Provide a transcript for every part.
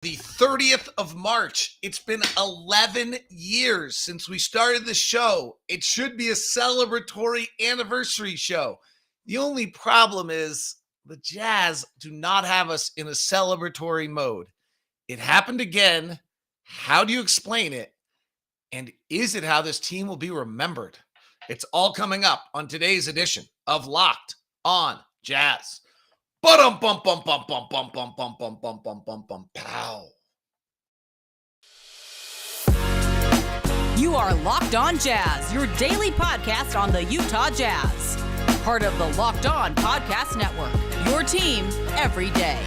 The 30th of March. It's been 11 years since we started the show. It should be a celebratory anniversary show. The only problem is the Jazz do not have us in a celebratory mode. It happened again. How do you explain it? And is it how this team will be remembered? It's all coming up on today's edition of Locked on Jazz. Bum bum bum bum bum bum bum bum bum bum bum bum bum pow. You are Locked On Jazz, your daily podcast on the Utah Jazz. Part of the Locked On Podcast Network, your team every day.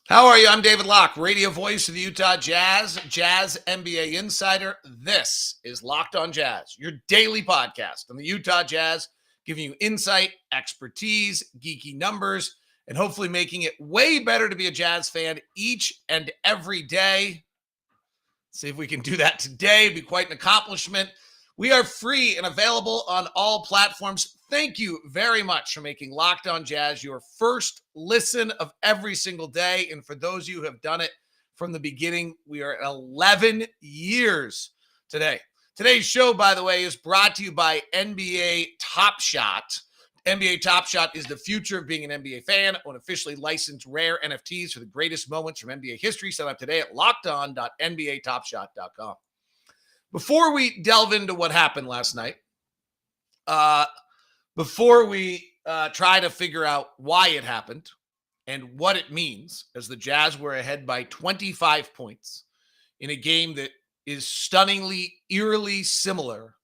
How are you? I'm David Locke, radio voice of the Utah Jazz, Jazz NBA insider. This is Locked On Jazz, your daily podcast on the Utah Jazz, giving you insight, expertise, geeky numbers, and hopefully making it way better to be a Jazz fan each and every day. See if we can do that today. It'd be quite an accomplishment. We are free and available on all platforms. Thank you very much for making Locked On Jazz your first listen of every single day. And for those of you who have done it from the beginning, we are at 11 years today. Today's show, by the way, is brought to you by NBA Top Shot. NBA Top Shot is the future of being an NBA fan. Own officially licensed rare NFTs for the greatest moments from NBA history. Sign up today at lockedon.nbatopshot.com. Before we delve into what happened last night, before we try to figure out why it happened and what it means, as the Jazz were ahead by 25 points in a game that is stunningly, eerily similar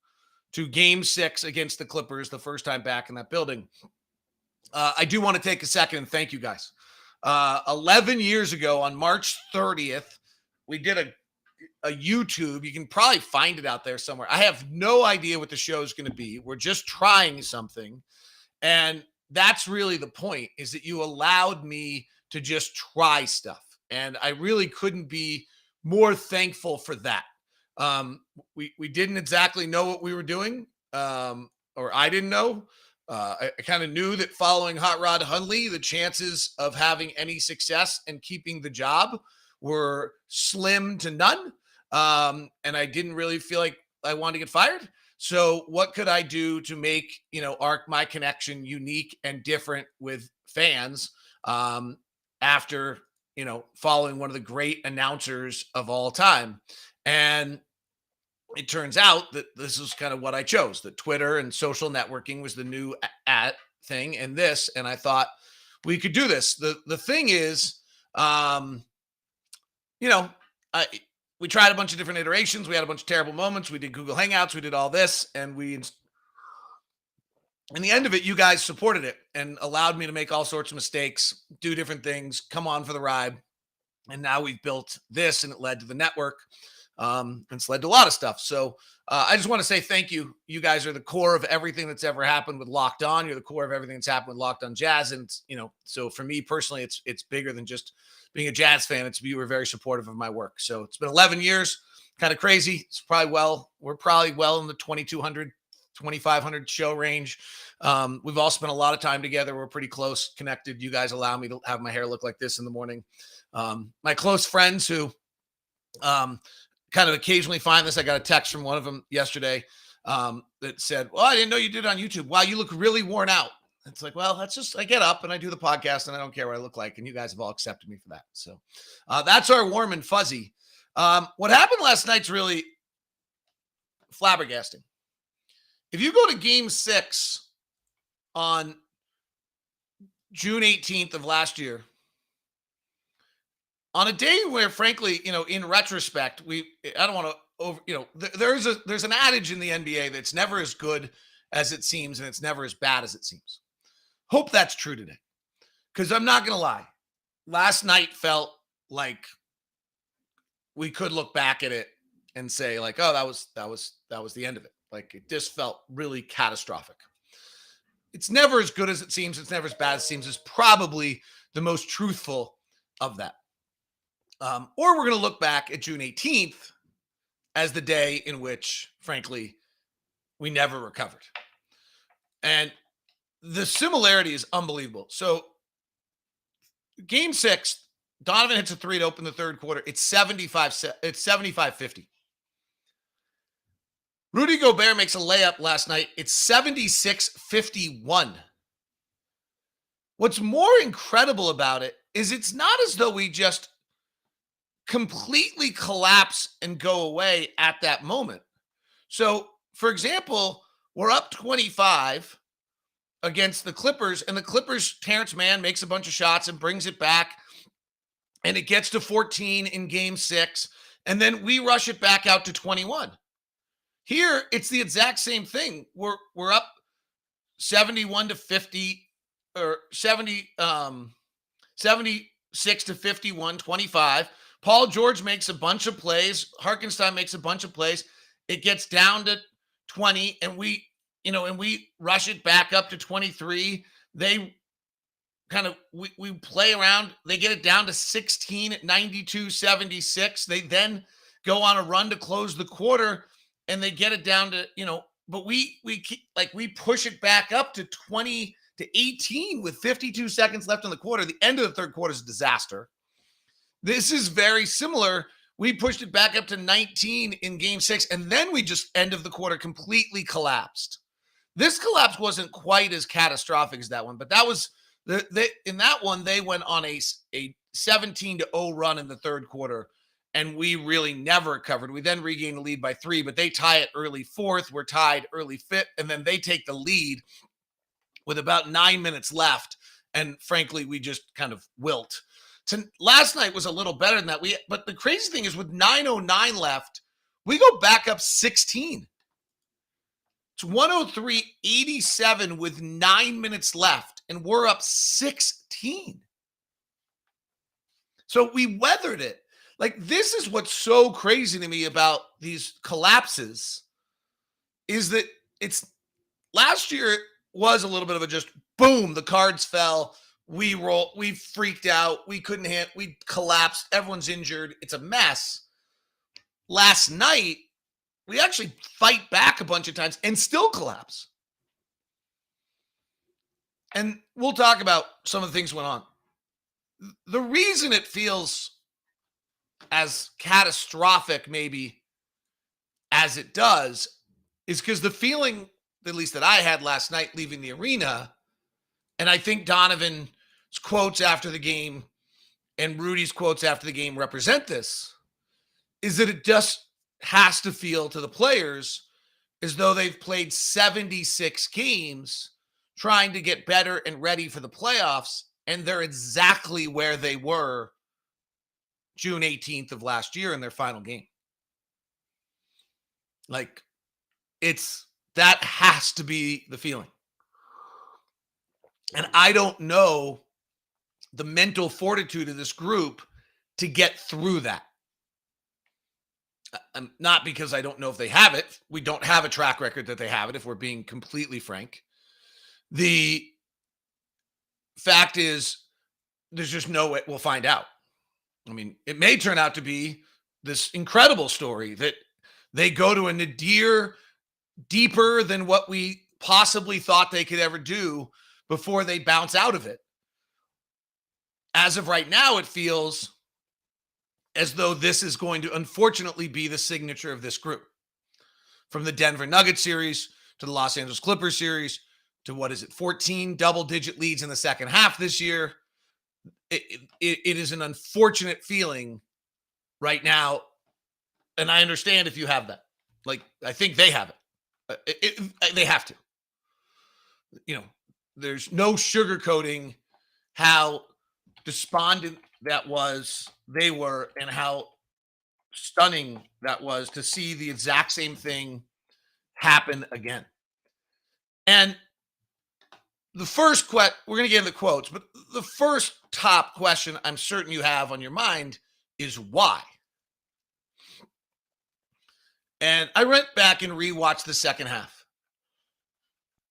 to Game 6 against the Clippers, the first time back in that building, I do want to take a second and thank you guys. 11 years ago on March 30th, we did a YouTube. You can probably find it out there somewhere. I have no idea what the show is going to be. We're just trying something. And that's really the point, is that you allowed me to just try stuff. And I really couldn't be more thankful for that. We didn't exactly know what we were doing, or I didn't know. I kind of knew that following Hot Rod Hundley, the chances of having any success and keeping the job were slim to none. And I didn't really feel like I wanted to get fired. So what could I do to make, my connection unique and different with fans, after, following one of the great announcers of all time? And it turns out that this is kind of what I chose, that Twitter and social networking was the new thing and I thought we could do this. The thing is, we tried a bunch of different iterations. We had a bunch of terrible moments. We did Google Hangouts. We did all this. And in the end of it, you guys supported it and allowed me to make all sorts of mistakes, do different things, come on for the ride. And now we've built this, and it led to the network. It's led to a lot of stuff. So I just want to say thank you. You guys are the core of everything that's ever happened with Locked On. You're the core of everything that's happened with Locked On Jazz. And, so for me personally, it's bigger than just being a Jazz fan. You were very supportive of my work. So it's been 11 years, kind of crazy. We're probably well in the 2,200, 2,500 show range. We've all spent a lot of time together. We're pretty close, connected. You guys allow me to have my hair look like this in the morning. My close friends who, kind of occasionally find this. I got a text from one of them yesterday that said, "Well, I didn't know you did it on YouTube. Wow, you look really worn out." It's like, well, that's just, I get up and I do the podcast and I don't care what I look like. And you guys have all accepted me for that. So that's our warm and fuzzy. What happened last night's really flabbergasting. If you go to Game 6 on June 18th of last year, on a day where, frankly, in retrospect, I don't want to there's an adage in the NBA that's never as good as it seems, and it's never as bad as it seems. Hope that's true today, because I'm not going to lie. Last night felt like we could look back at it and say, like, oh, that was the end of it. Like, it just felt really catastrophic. It's never as good as it seems. It's never as bad as it seems is probably the most truthful of that. Or we're going to look back at June 18th as the day in which, frankly, we never recovered. And the similarity is unbelievable. So Game 6, Donovan hits a three to open the third quarter. It's 75-50. Rudy Gobert makes a layup last night. It's 76-51. What's more incredible about it is it's not as though we just completely collapse and go away at that moment. So, for example, we're up 25 against the Clippers, and the Clippers, Terrence Mann makes a bunch of shots and brings it back, and it gets to 14 in game 6, and then we rush it back out to 21. Here, it's the exact same thing. We're up 71-50 or 76-51, 25. Paul George makes a bunch of plays. Hartenstein makes a bunch of plays. It gets down to 20, and we rush it back up to 23. They kind of we play around. They get it down to 16 at 92-76. They then go on a run to close the quarter, and they get it down to, but we push it back up to 20-18 with 52 seconds left in the quarter. The end of the third quarter is a disaster. This is very similar. We pushed it back up to 19 in game 6, and then we just end of the quarter completely collapsed. This collapse wasn't quite as catastrophic as that one, but that was in that one, they went on a 17-0 run in the third quarter, and we really never recovered. We then regained the lead by 3, but they tie it early fourth. We're tied early fifth, and then they take the lead with about 9 minutes left, and frankly, we just kind of wilt. Last night was a little better than that. But the crazy thing is, with 9:09 left, we go back up 16. It's 103-87 with 9 minutes left, and we're up 16. So we weathered it. Like, this is what's so crazy to me about these collapses, is that last year was a little bit of a just boom, the cards fell. We freaked out. We couldn't hit. We collapsed. Everyone's injured. It's a mess. Last night, we actually fight back a bunch of times and still collapse. And we'll talk about some of the things that went on. The reason it feels as catastrophic maybe as it does is because the feeling, at least that I had last night leaving the arena, and I think Donovan's quotes after the game and Rudy's quotes after the game represent this, is that it just has to feel to the players as though they've played 76 games trying to get better and ready for the playoffs, and they're exactly where they were June 18th of last year in their final game. Like, that has to be the feeling. And I don't know the mental fortitude of this group to get through that. Not because I don't know if they have it. We don't have a track record that they have it, if we're being completely frank. The fact is, there's just no way we'll find out. I mean, it may turn out to be this incredible story that they go to a nadir deeper than what we possibly thought they could ever do before they bounce out of it. As of right now, it feels as though this is going to unfortunately be the signature of this group. From the Denver Nuggets series to the Los Angeles Clippers series to 14 double-digit leads in the second half this year. It is an unfortunate feeling right now, and I understand if you have that. Like, I think they have it. They have to. There's no sugarcoating how despondent they were, and how stunning that was to see the exact same thing happen again. And the first we're going to get into the quotes, but the first top question I'm certain you have on your mind is why? And I went back and rewatched the second half.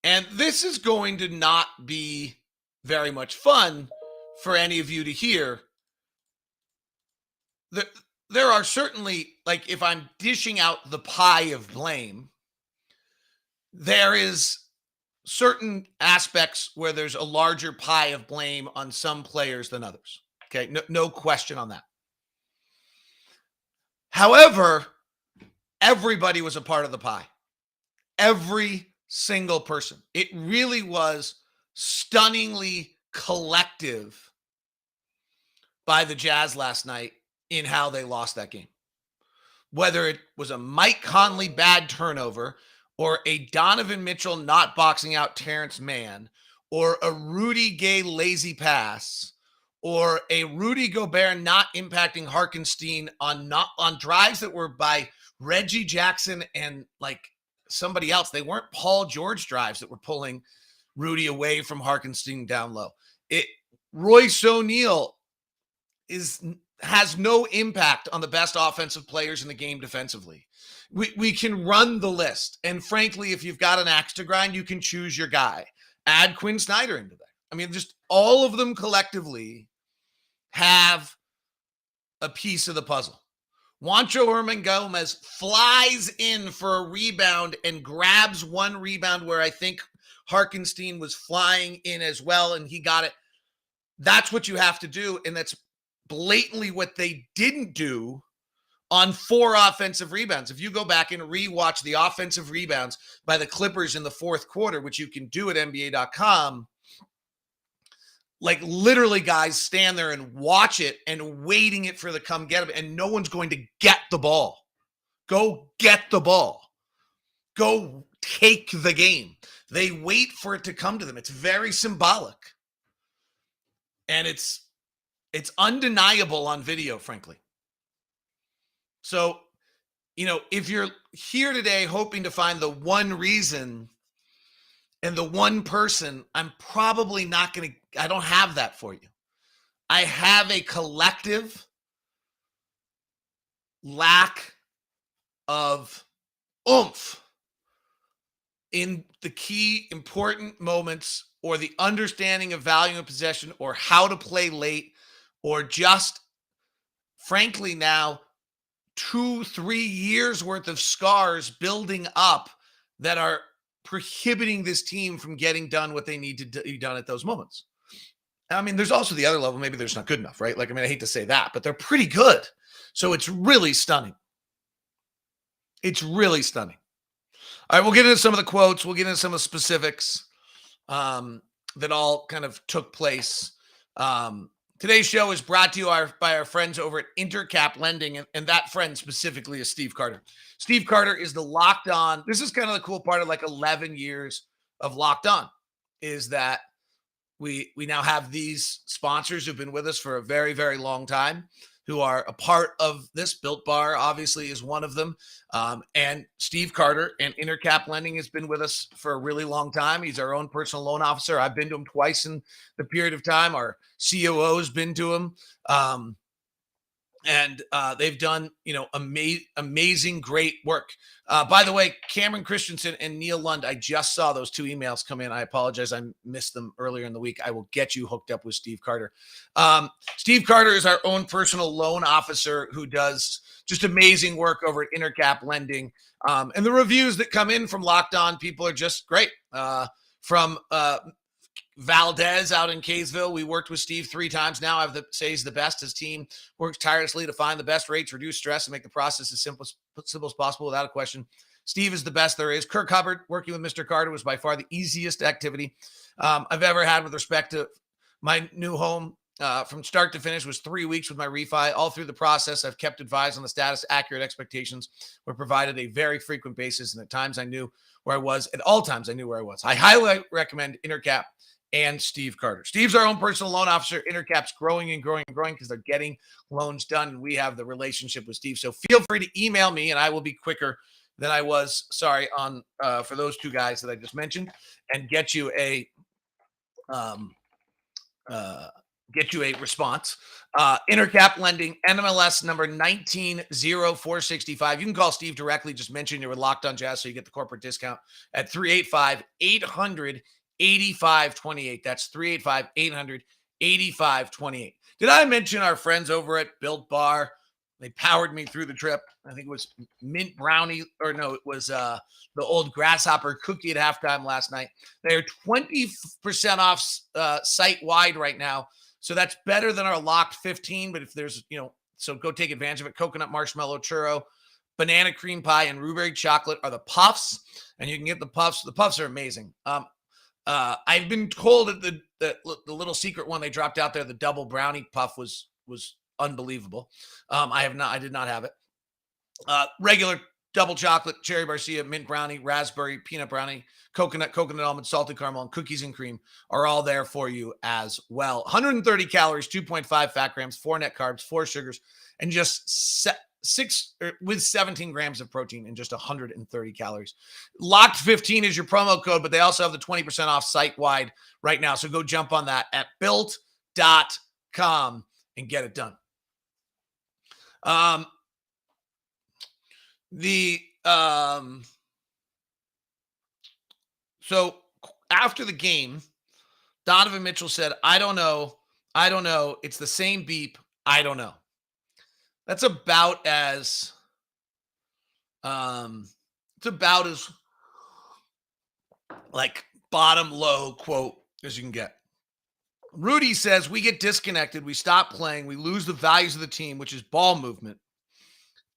And this is going to not be very much fun for any of you to hear. There are certainly, like, if I'm dishing out the pie of blame, there is certain aspects where there's a larger pie of blame on some players than others. Okay, no question on that. However, everybody was a part of the pie. Every single person. It really was stunningly collective by the Jazz last night in how they lost that game. Whether it was a Mike Conley bad turnover or a Donovan Mitchell not boxing out Terrence Mann or a Rudy Gay lazy pass or a Rudy Gobert not impacting Harkenstein on drives that were by Reggie Jackson and like somebody else. They weren't Paul George drives that were pulling Rudy away from Harkenstein down low. Royce O'Neal has no impact on the best offensive players in the game defensively. We can run the list. And frankly, if you've got an axe to grind, you can choose your guy. Add Quinn Snyder into that. I mean, just all of them collectively have a piece of the puzzle. Juancho Hernan-Gomez flies in for a rebound and grabs one rebound where I think Harkenstein was flying in as well, and he got it. That's what you have to do, and that's blatantly what they didn't do on 4 offensive rebounds. If you go back and rewatch the offensive rebounds by the Clippers in the fourth quarter, which you can do at NBA.com, like literally guys stand there and watch it and waiting it for the come get it, and no one's going to get the ball. Go get the ball. Go take the game. They wait for it to come to them. It's very symbolic. And it's undeniable on video, frankly. So, if you're here today hoping to find the one reason and the one person, I'm probably not going to, I don't have that for you. I have a collective lack of oomph in the key important moments or the understanding of value of possession or how to play late or just, frankly, now 2-3 years worth of scars building up that are prohibiting this team from getting done what they need to be done at those moments. I mean, there's also the other level. Maybe they're just not good enough, right? Like, I mean, I hate to say that, but they're pretty good. So it's really stunning. It's really stunning. All right, we'll get into some of the quotes. We'll get into some of the specifics that all kind of took place. Today's show is brought to you by our friends over at Intercap Lending, and that friend specifically is Steve Carter. Steve Carter is the Locked On. This is kind of the cool part of like 11 years of Locked On, is that we now have these sponsors who've been with us for a very, very long time, who are a part of this. Built Bar, obviously, is one of them. And Steve Carter and Intercap Lending has been with us for a really long time. He's our own personal loan officer. I've been to him twice in the period of time. Our COO has been to him. And they've done, amazing, great work. By the way, Cameron Christensen and Neil Lund, I just saw those 2 emails come in. I apologize. I missed them earlier in the week. I will get you hooked up with Steve Carter. Steve Carter is our own personal loan officer who does just amazing work over at Intercap Lending. And the reviews that come in from Locked On people are just great. From Valdez out in Kaysville, we worked with Steve 3 times now. I have to say he's the best. His team works tirelessly to find the best rates, reduce stress, and make the process as simple as possible without a question. Steve is the best there is. Kirk Hubbard, working with Mr. Carter, was by far the easiest activity I've ever had with respect to my new home. From start to finish was 3 weeks with my refi. All through the process, I've kept advised on the status. Accurate expectations were provided a very frequent basis, and at times I knew where I was. At all times, I knew where I was. I highly recommend Intercap and Steve Carter. Steve's our own personal loan officer. Intercap's growing and growing and growing because they're getting loans done, and we have the relationship with Steve. So feel free to email me, and I will be quicker than I was, on for those 2 guys that I just mentioned, and get you a response. Intercap Lending, NMLS number 190465. You can call Steve directly. Just mention you're with Locked On Jazz so you get the corporate discount at 385-800-8528. That's 385-800-8528. Did I mention our friends over at Built Bar? They powered me through the trip. I think it was mint brownie, or no, it was the old grasshopper cookie at halftime last night. They're 20% off site-wide right now. So that's better than our locked 15. But if there's, so go take advantage of it. Coconut marshmallow churro, banana cream pie, and blueberry chocolate are the puffs. And you can get the puffs. The puffs are amazing. I've been told that the little secret one they dropped out there, the double brownie puff was unbelievable. I did not have it. Regular double chocolate, cherry barcia, mint brownie, raspberry, peanut brownie, coconut almond, salted caramel, and cookies and cream are all there for you as well. 130 calories, 2.5 fat grams, 4 net carbs, 4 sugars, and just 17 grams of protein and just 130 calories. Locked 15 is your promo code, but they also have the 20% off site-wide right now. So go jump on that at built.com and get it done. So after the game, Donovan Mitchell said, I don't know. It's the same beep. I don't know. That's about as like bottom low quote as you can get. Rudy says we get disconnected, we stop playing, we lose the values of the team, which is ball movement,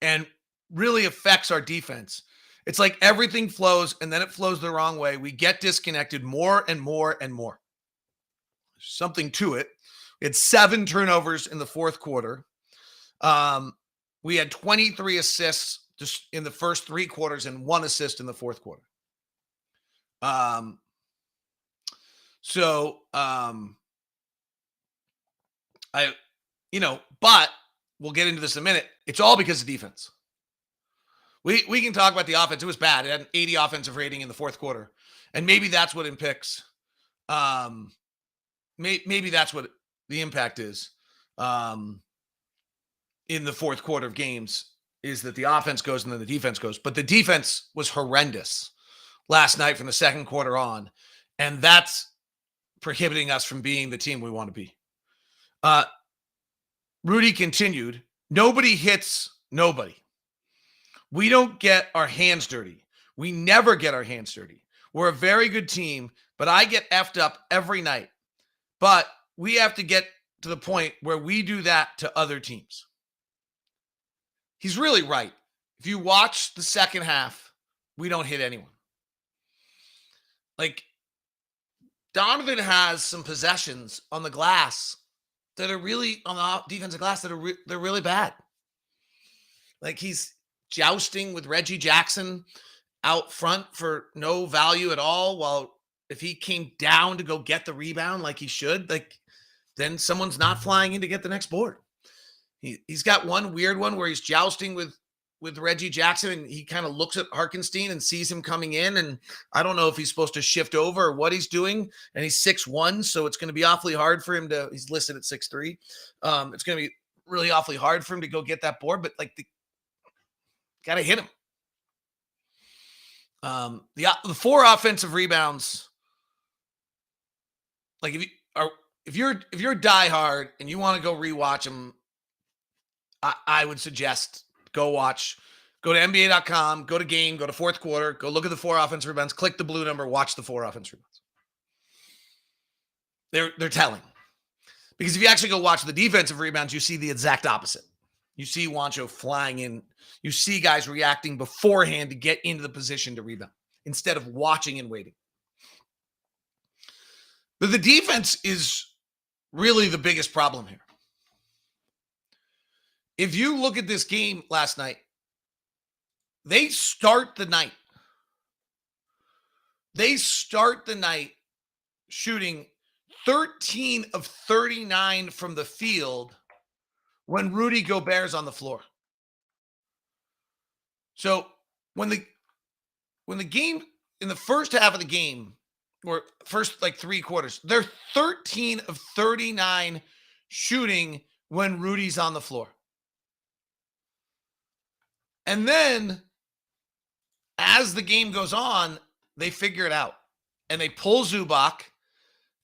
and really affects our defense. It's like everything flows and then it flows the wrong way. We get disconnected more and more and more. There's something to it. We had 7 turnovers in the fourth quarter. We had 23 assists just in the first 3 quarters and 1 assist in the fourth quarter. But we'll get into this in a minute. It's all because of defense. We can talk about the offense. It was bad. It had an 80 offensive rating in the fourth quarter. And maybe that's what impacts. Maybe that's what the impact is in the fourth quarter of games, is that the offense goes and then the defense goes. But the defense was horrendous last night from the second quarter on. And that's prohibiting us from being the team we want to be. Rudy continued, nobody hits nobody. We don't get our hands dirty. We never get our hands dirty. We're a very good team, but I get effed up every night. But we have to get to the point where we do that to other teams. He's really right. If you watch the second half, we don't hit anyone. Like, Donovan has some possessions on the glass that are really, on the defensive glass, that they're really bad. Like, he's jousting with Reggie Jackson out front for no value at all, while if he came down to go get the rebound like he should, like, then someone's not flying in to get the next board. He's got one weird one where he's jousting with Reggie Jackson, and he kind of looks at Harkenstein and sees him coming in, and I don't know if he's supposed to shift over or what he's doing, and he's 6'1", so it's going to be awfully hard for him to – he's listed at 6'3". It's going to be really awfully hard for him to go get that board, but, like, got to hit him. The 4 offensive rebounds, like, if you're diehard and you want to go rewatch them, I would suggest go to NBA.com, go to game, go to fourth quarter, go look at the 4 offensive rebounds, click the blue number, watch the 4 offensive rebounds. They're telling. Because if you actually go watch the defensive rebounds, you see the exact opposite. You see Juancho flying in. You see guys reacting beforehand to get into the position to rebound instead of watching and waiting. But the defense is really the biggest problem here. If you look at this game last night, they start the night shooting 13 of 39 from the field when Rudy Gobert's on the floor. So when the game, in the first half of the game, or first like 3 quarters, they're 13 of 39 shooting when Rudy's on the floor. And then as the game goes on, they figure it out. And they pull Zubac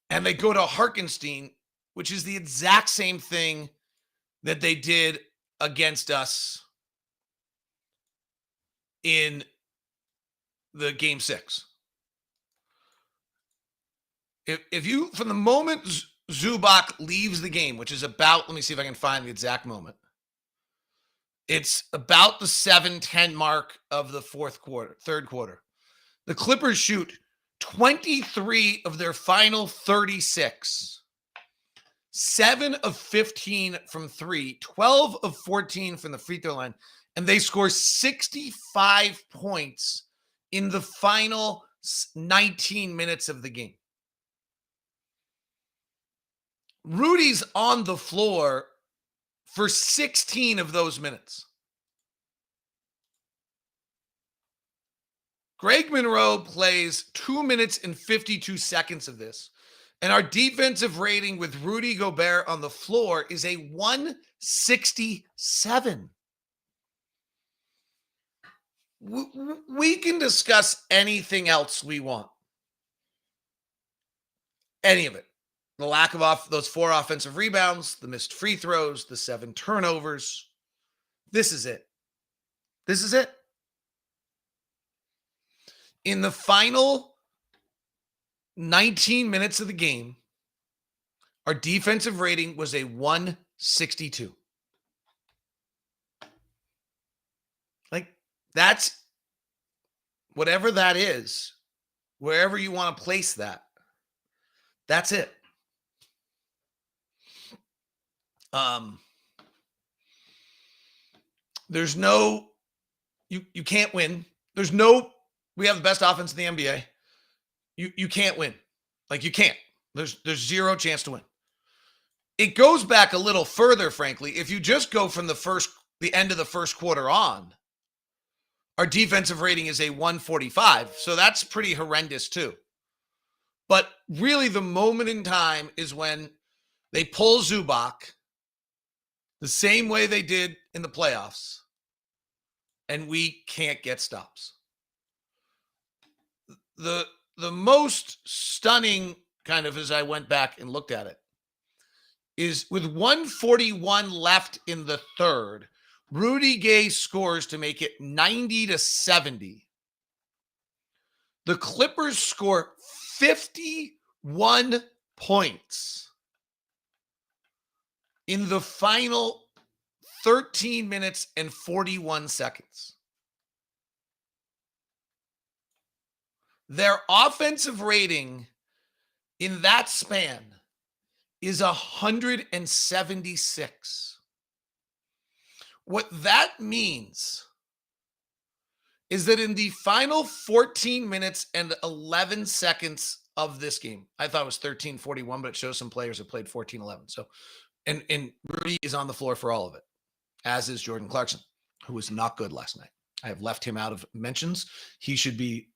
and they go to Harkenstein, which is the exact same thing that they did against us in the game 6. If you, from the moment Zubac leaves the game, which is about, let me see if I can find the exact moment. It's about the 7-10 mark of the third quarter. The Clippers shoot 23 of their final 36. 7 of 15 from 3, 12 of 14 from the free throw line, and they score 65 points in the final 19 minutes of the game. Rudy's on the floor for 16 of those minutes. Greg Monroe plays 2 minutes and 52 seconds of this. And our defensive rating with Rudy Gobert on the floor is a 167. We can discuss anything else we want. Any of it. The lack of those 4 offensive rebounds, the missed free throws, the 7 turnovers. This is it. This is it. In the final 19 minutes of the game, our defensive rating was a 162. Like, that's whatever that is, wherever you want to place that, that's it. There's no, you can't win. We have the best offense in the NBA. You can't win. Like, you can't. There's zero chance to win. It goes back a little further, frankly. If you just go from the end of the first quarter on, our defensive rating is a 145. So that's pretty horrendous too. But really the moment in time is when they pull Zubac the same way they did in the playoffs, and we can't get stops. The most stunning, kind of, as I went back and looked at it, is with 141 left in the third, Rudy Gay scores to make it 90-70. The Clippers score 51 points in the final 13 minutes and 41 seconds. Their offensive rating in that span is 176. What that means is that in the final 14 minutes and 11 seconds of this game, I thought it was 13:41, but it shows some players have played 14:11. So, and Rudy is on the floor for all of it, as is Jordan Clarkson, who was not good last night. I have left him out of mentions. He should be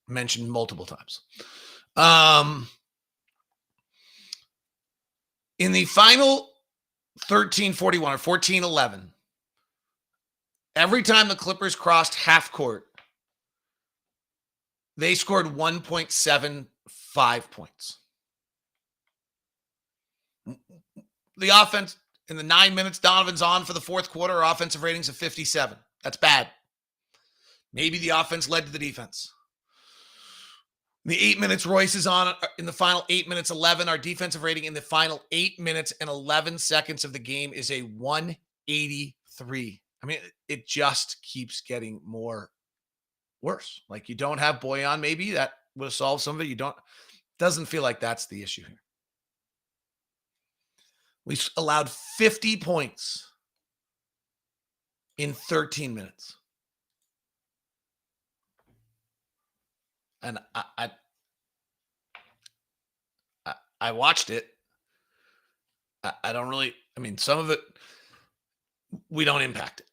mentioned multiple times. In the final 13:41 or 14:11, every time the Clippers crossed half court, they scored 1.75 points. The offense, in the 9 minutes Donovan's on for the fourth quarter, our offensive ratings of 57. That's bad. Maybe the offense led to the defense. In the 8 minutes Royce is on, in the final 8 minutes 11, our defensive rating in the final 8 minutes and 11 seconds of the game is a 183. I mean, it just keeps getting worse. Like, you don't have Boyan, maybe that would have solved some of it. Doesn't feel like that's the issue here. We allowed 50 points in 13 minutes. And I watched it. I don't really, I mean, some of it, we don't impact it.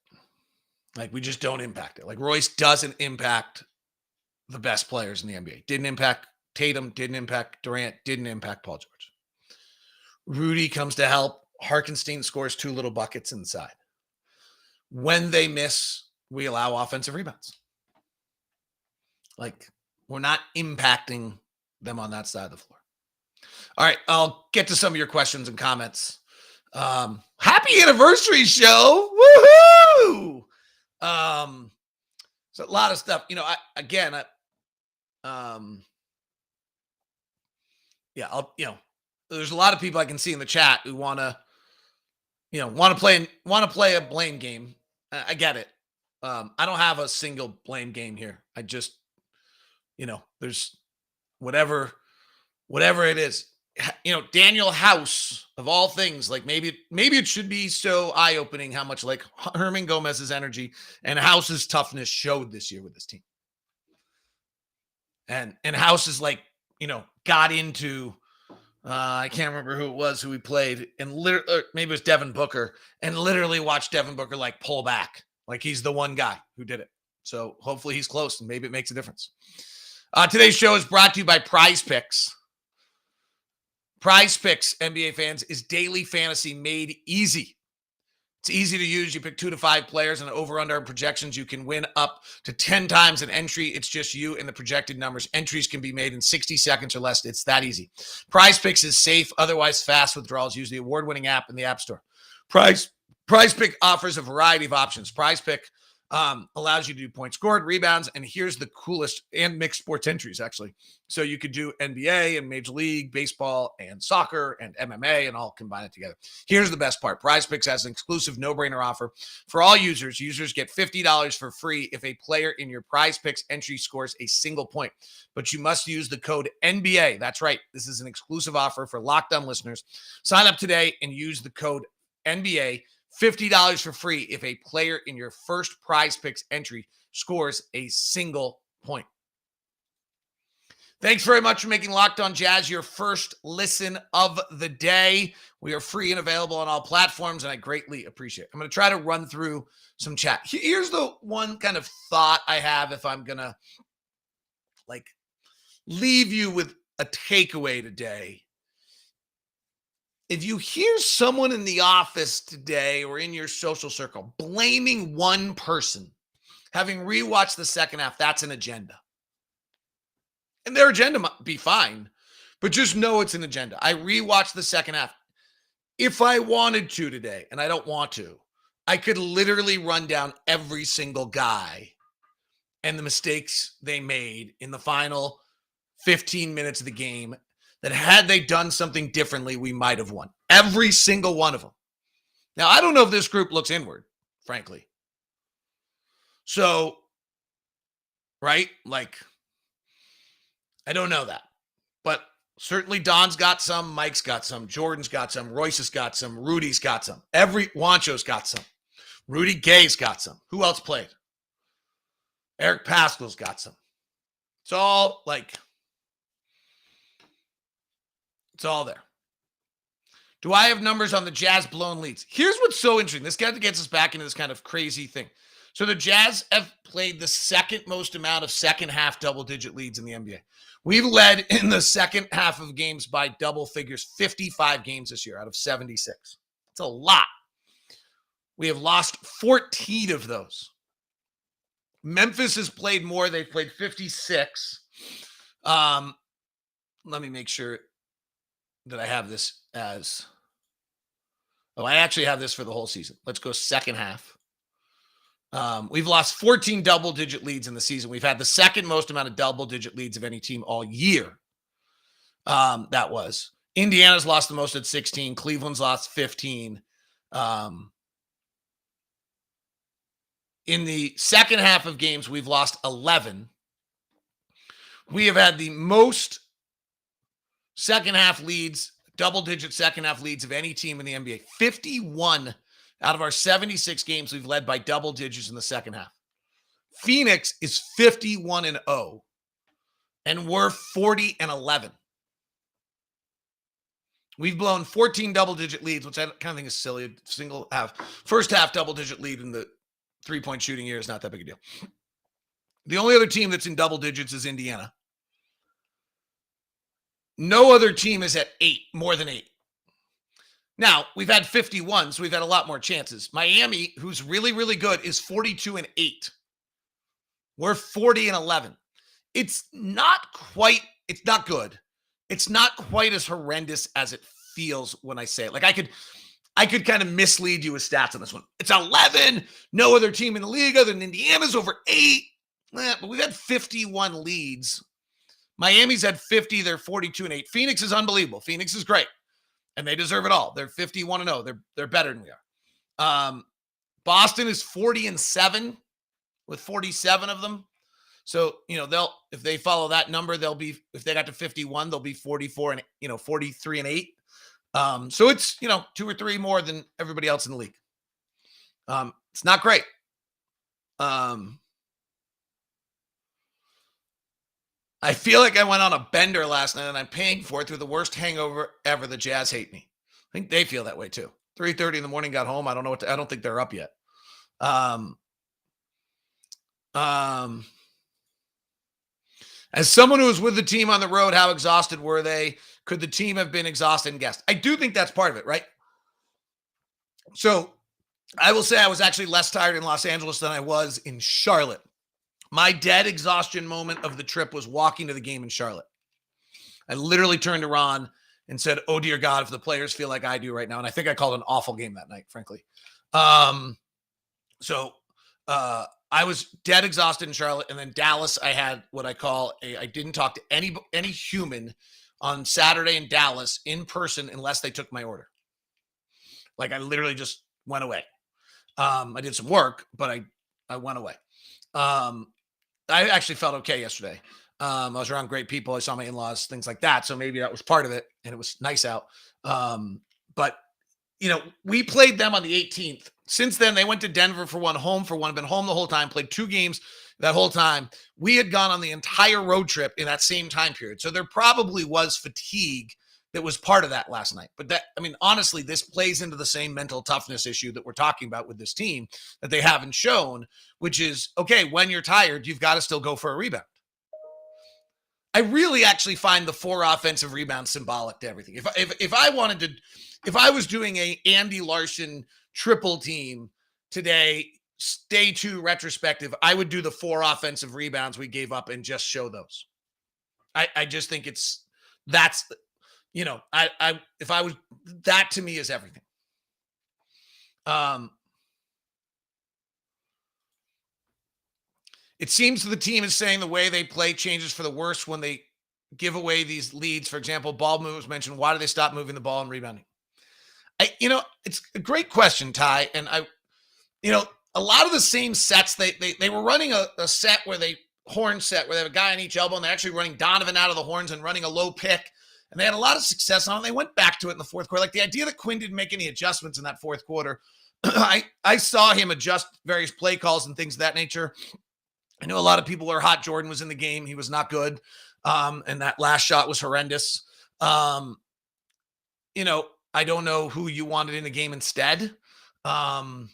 Like, we just don't impact it. Like, Royce doesn't impact the best players in the NBA. Didn't impact Tatum, didn't impact Durant, didn't impact Paul George. Rudy comes to help. Hartenstein scores 2 little buckets inside. When they miss, we allow offensive rebounds. Like, we're not impacting them on that side of the floor. All right, I'll get to some of your questions and comments. Happy anniversary show. Woohoo! So a lot of stuff, I'll, there's a lot of people I can see in the chat who want to play a blame game. I get it. I don't have a single blame game here. I just, there's whatever it is. Daniel House, of all things, like maybe it should be so eye-opening how much like Herman Gomez's energy and House's toughness showed this year with this team. And House is like, got into I can't remember who it was who he played, and maybe it was Devin Booker, and literally watched Devin Booker like pull back, like he's the one guy who did it. So hopefully he's close, and maybe it makes a difference. Today's show is brought to you by Prize Picks. Prize Picks, NBA fans, is daily fantasy made easy. It's easy to use. You pick 2 to 5 players and over-under projections. You can win up to 10 times an entry. It's just you and the projected numbers. Entries can be made in 60 seconds or less. It's that easy. Prize Picks is safe, otherwise fast withdrawals. Use the award-winning app in the App Store. Prize Pick offers a variety of options. Prize Pick allows you to do points scored, rebounds, and here's the coolest, and mixed sports entries, actually. So you could do NBA and Major League Baseball and soccer and MMA and all combine it together. Here's the best part. Prize Picks has an exclusive no-brainer offer for all users. Users get $50 for free if a player in your Prize Picks entry scores a single point. But you must use the code NBA. That's right. This is an exclusive offer for Locked On listeners. Sign up today and use the code NBA. $50 for free if a player in your first Prize Picks entry scores a single point. Thanks very much for making Locked On Jazz your first listen of the day. We are free and available on all platforms, and I greatly appreciate it. I'm going to try to run through some chat. Here's the one kind of thought I have if I'm going to leave you with a takeaway today. If you hear someone in the office today or in your social circle blaming one person, having rewatched the second half, that's an agenda. And their agenda might be fine, but just know it's an agenda. I rewatched the second half. If I wanted to today, and I don't want to, I could literally run down every single guy and the mistakes they made in the final 15 minutes of the game that had they done something differently, we might have won. Every single one of them. Now, I don't know if this group looks inward, frankly. So, right? I don't know that. But certainly Don's got some, Mike's got some, Jordan's got some, Royce's got some, Rudy's got some. Juancho's got some. Rudy Gay's got some. Who else played? Eric Pascal's got some. It's all it's all there. Do I have numbers on the Jazz blown leads? Here's what's so interesting. This kind of gets us back into this kind of crazy thing. So the Jazz have played the second most amount of second half double-digit leads in the NBA. We've led in the second half of games by double figures, 55 games this year out of 76. It's a lot. We have lost 14 of those. Memphis has played more. They've played 56. Let me make sure that I have this as... Oh, I actually have this for the whole season. Let's go second half. We've lost 14 double-digit leads in the season. We've had the second most amount of double-digit leads of any team all year. That was. Indiana's lost the most at 16. Cleveland's lost 15. In the second half of games, we've lost 11. We have had the most second half leads, double-digit second half leads of any team in the NBA. 51 out of our 76 games, we've led by double digits in the second half. Phoenix is 51-0, and we're 40-11. We've blown 14 double-digit leads, which I kind of think is silly. First half double-digit lead in the three-point shooting year is not that big a deal. The only other team that's in double digits is Indiana. No other team is at 8, more than 8. Now, we've had 51, so we've had a lot more chances. Miami, who's really, really good, is 42-8. We're 40-11. It's not good. It's not quite as horrendous as it feels when I say it. Like I could kind of mislead you with stats on this one. It's 11. No other team in the league other than Indiana's over 8. But we've had 51 leads. Miami's had 50. They're 42-8. Phoenix is unbelievable. Phoenix is great. and they deserve it all. They're 51-0. They're better than we are. Boston is 40-7 with 47 of them. So, if they follow that number, if they got to 51, they'll be 44 and 43-8. So it's, 2 or 3 more than everybody else in the league. It's not great. I feel like I went on a bender last night and I'm paying for it through the worst hangover ever. The Jazz hate me. I think they feel that way too. 3:30 in the morning, got home. I don't know I don't think they're up yet. As someone who was with the team on the road, how exhausted were they? Could the team have been exhausted and guessed? I do think that's part of it, right? So I will say I was actually less tired in Los Angeles than I was in Charlotte. My dead exhaustion moment of the trip was walking to the game in Charlotte. I literally turned to Ron and said, oh, dear God, if the players feel like I do right now. And I think I called an awful game that night, frankly. So I was dead exhausted in Charlotte. And then Dallas, I had what I call I didn't talk to any human on Saturday in Dallas in person unless they took my order. Like I literally just went away. I did some work, but I went away. I actually felt okay yesterday. I was around great people. I saw my in-laws, things like that. So maybe that was part of it. And it was nice out. But, we played them on the 18th. Since then, they went to Denver for one, home for one, been home the whole time, played 2 games that whole time. We had gone on the entire road trip in that same time period. So there probably was fatigue that was part of that last night. But honestly, this plays into the same mental toughness issue that we're talking about with this team that they haven't shown, which is, okay, when you're tired, you've got to still go for a rebound. I really actually find the 4 offensive rebounds symbolic to everything. If I was doing a Andy Larson triple team today, day 2 retrospective, I would do the 4 offensive rebounds we gave up and just show those. I just think that's, if I was, that to me is everything. It seems the team is saying the way they play changes for the worse when they give away these leads. For example, ball moves mentioned. Why do they stop moving the ball and rebounding? It's a great question, Ty. And a lot of the same sets, they were running a set where horn set where they have a guy on each elbow and they're actually running Donovan out of the horns and running a low pick. And they had a lot of success on it. They went back to it in the fourth quarter. Like the idea that Quinn didn't make any adjustments in that fourth quarter. I saw him adjust various play calls and things of that nature. I know a lot of people were hot. Jordan was in the game. He was not good. And that last shot was horrendous. I don't know who you wanted in the game instead. And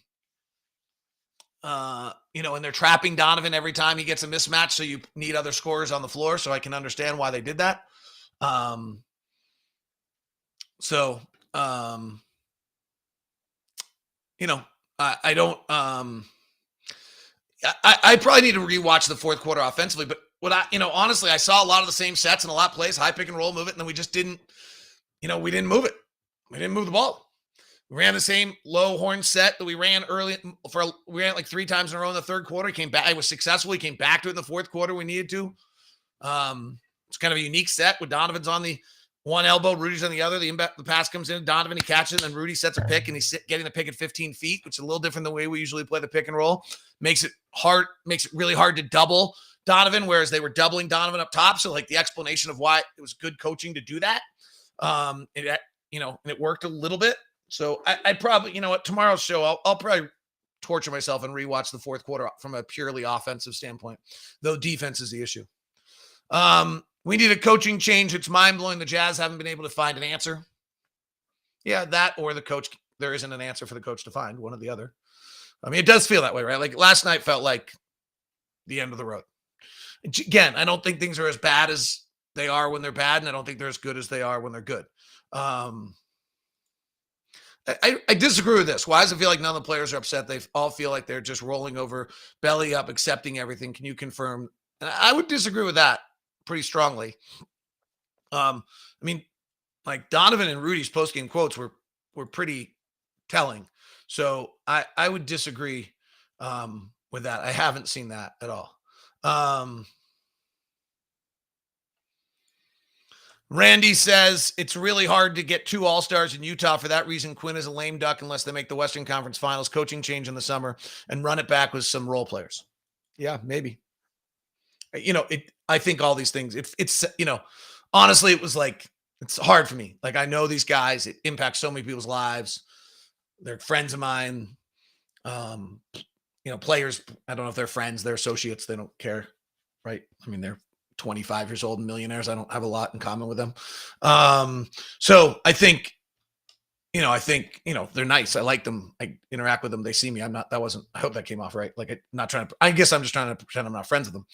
they're trapping Donovan every time he gets a mismatch. So you need other scorers on the floor. So I can understand why they did that. I don't, I probably need to rewatch the fourth quarter offensively, but honestly, I saw a lot of the same sets and a lot of plays, high pick and roll, move it. And then we just didn't, we didn't move it. We didn't move the ball. We ran the same low horn set that we ran early we ran it like 3 times in a row in the third quarter. He came back. I was successful. He came back to it in the fourth quarter. We needed to. It's kind of a unique set with Donovan's on the one elbow, Rudy's on the other. The pass comes in, Donovan, he catches it, and then Rudy sets a pick, and he's getting the pick at 15 feet, which is a little different than the way we usually play the pick and roll. Makes it really hard to double Donovan, whereas they were doubling Donovan up top. So, the explanation of why it was good coaching to do that, and it worked a little bit. So I probably, tomorrow's show, I'll probably torture myself and rewatch the fourth quarter from a purely offensive standpoint, though defense is the issue. We need a coaching change. It's mind-blowing the Jazz haven't been able to find an answer. Yeah, that or the coach, there isn't an answer for the coach to find, one or the other. It does feel that way, right? Like last night felt like the end of the road. Again, I don't think things are as bad as they are when they're bad, and I don't think they're as good as they are when they're good. I disagree with this. Why does it feel like none of the players are upset? They all feel like they're just rolling over, belly up, accepting everything. Can you confirm? And I would disagree with that pretty strongly. Donovan and Rudy's post-game quotes were pretty telling. So I would disagree with that. I haven't seen that at all. Randy says it's really hard to get 2 All-Stars in Utah. For that reason, Quinn is a lame duck unless they make the Western Conference Finals, coaching change in the summer, and run it back with some role players. Yeah, maybe. I think all these things, it's honestly, it was like, it's hard for me. Like, I know these guys, it impacts so many people's lives. They're friends of mine. Players, I don't know if they're friends, they're associates, they don't care, right? I mean, they're 25 years old and millionaires. I don't have a lot in common with them. So I think they're nice. I like them. I interact with them. They see me. I hope that came off right. Like, I guess I'm just trying to pretend I'm not friends with them.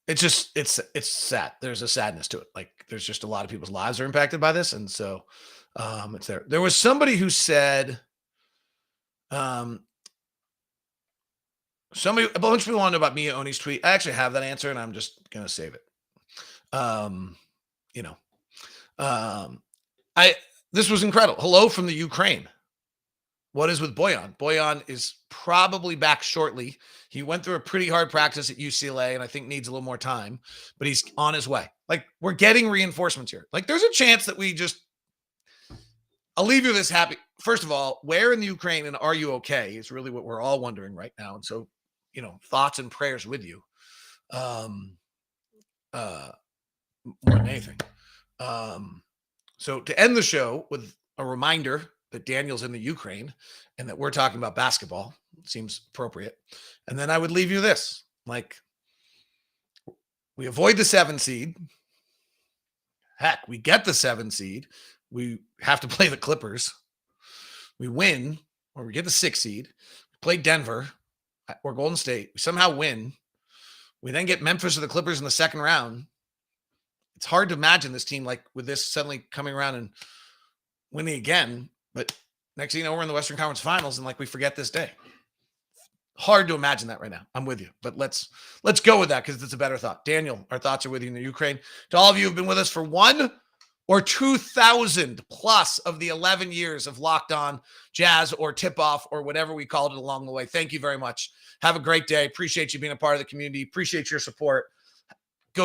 It's sad. There's a sadness to it. Like, there's just a lot of people's lives are impacted by this. And so, it's there. There was somebody who said, a bunch of people want to know about Mia Oni's tweet. I actually have that answer, and I'm just going to save it. This was incredible. Hello from the Ukraine. What is with Bojan? Bojan is probably back shortly. He went through a pretty hard practice at UCLA, and I think needs a little more time, but he's on his way. Like, we're getting reinforcements here. Like, there's a chance that I'll leave you this happy. First of all, where in the Ukraine and are you okay is really what we're all wondering right now. And so, thoughts and prayers with you. More than anything. So to end the show with a reminder that Daniel's in the Ukraine and that we're talking about basketball seems appropriate. And then I would leave you this, like, we avoid the 7 seed. Heck, we get the 7 seed. We have to play the Clippers. We win, or we get the 6 seed. We play Denver or Golden State. We somehow win. We then get Memphis or the Clippers in the second round. It's hard to imagine this team, like, with this suddenly coming around and winning again. But next thing you know, we're in the Western Conference Finals, and, like, we forget this day. Hard to imagine that right now. I'm with you. But let's go with that because it's a better thought. Daniel, our thoughts are with you in the Ukraine. To all of you who've been with us for 1 or 2,000 plus of the 11 years of Locked On Jazz or Tip Off or whatever we called it along the way, thank you very much. Have a great day. Appreciate you being a part of the community. Appreciate your support.